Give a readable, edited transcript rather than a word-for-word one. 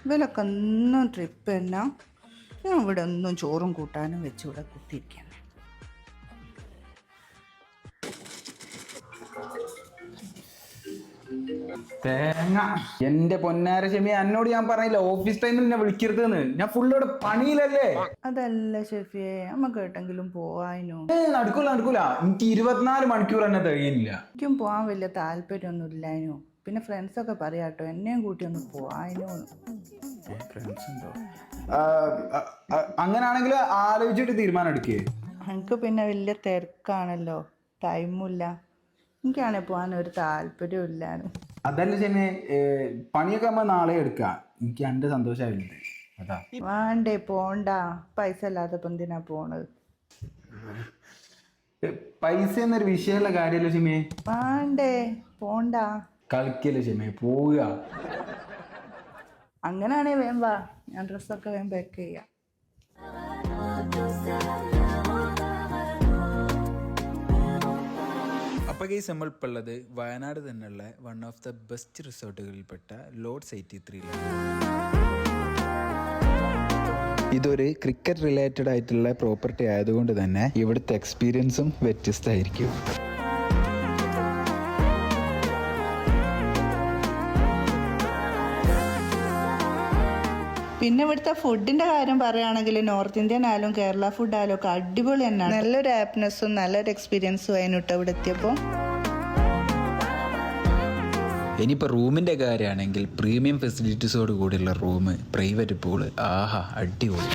ഇവലൊക്കെ ഒന്നും ട്രിപ്പ് തന്നെ. ഞാൻ ഇവിടെ ഒന്നും ചോറും കൂട്ടാനും വെച്ച് ഇവിടെ കുത്തിയിരിക്കണം. തേങ്ങ എന്റെ പൊന്നാര ക്ഷമി, എന്നോട് ഞാൻ പറഞ്ഞില്ല ഓഫീസ് ടൈമിൽ എന്നെ വിളിക്കരുതെന്ന്. ഞാൻ ഫുള്ളോടെ പണിയിലല്ലേ. അതല്ല ഷെഫിയെ, നമുക്ക് എട്ടെങ്കിലും പോവാനോ? നടക്കൂല എനിക്ക് 24 മണിക്കൂർ തന്നെ തികയില്ല. എനിക്കും പോകാൻ വലിയ താല്പര്യമൊന്നും ഇല്ലാനോ. പിന്നെ ഫ്രണ്ട്സൊക്കെ പറയാട്ടോ എന്നെയും കൂട്ടി ഒന്ന് പോവാനോ. ഫ്രണ്ട്സ് ഉണ്ടോ? അങ്ങനാണെങ്കിൽ ആലോചിച്ചിട്ട് തീരുമാനം എടുക്കേ. എനിക്ക് പിന്നെ വലിയ തിരക്കാണല്ലോ, ടൈമില്ല. എനിക്കാണെങ്കിൽ പോകാൻ ഒരു താല്പര്യവും ഇല്ലാനും. അതല്ല ചെന്നെ, പണിയൊക്കെ നമ്മൾ നാളെ എടുക്കാം. എനിക്ക് എൻ്റെ സന്തോഷമായിട്ടുണ്ട് അതാ. വേണ്ടേ, പോണ്ട. പൈസ ഇല്ലാത്തപ്പോൾ എന്തിനാ പോണത്? പൈസ എന്നൊരു വിഷയമുള്ള കാര്യമല്ല ക്ഷമേ. വേണ്ടേ, പോണ്ട. കളിക്കല്ലേ ക്ഷമേ, പോവുക. അങ്ങനെയാണേ വേം വാ, ഞാൻ ഡ്രസ്സൊക്കെ വേം പാക്ക് ചെയ്യാം. അപ്പോൾ ഗൈസ് നമ്മളിപ്പോൾ ഉള്ളത് വയനാട് തന്നെയുള്ള വൺ ഓഫ് ദ ബെസ്റ്റ് റിസോർട്ടുകളിൽപ്പെട്ട ലോഡ്സ് 83ലാണ്. ഇതൊരു ക്രിക്കറ്റ് റിലേറ്റഡ് ആയിട്ടുള്ള പ്രോപ്പർട്ടി ആയതുകൊണ്ട് തന്നെ ഇവിടുത്തെ എക്സ്പീരിയൻസും വ്യത്യസ്തമായിരിക്കും. പിന്നെ ഇവിടുത്തെ ഫുഡിന്റെ കാര്യം പറയുകയാണെങ്കിൽ നോർത്ത് ഇന്ത്യൻ ആയാലും കേരള ഫുഡ് ആയാലും ഒക്കെ അടിപൊളി തന്നെയാണ്. നല്ലൊരു ഹാപ്പിനെസ്സും നല്ലൊരു എക്സ്പീരിയൻസും ആയിരുന്നു ഇവിടെ എത്തിയപ്പോൾ. ഇനിയിപ്പോൾ റൂമിൻ്റെ കാര്യമാണെങ്കിൽ പ്രീമിയം ഫെസിലിറ്റീസോട് കൂടിയുള്ള റൂം, പ്രൈവറ്റ് പൂള്, ആഹാ അടിപൊളി.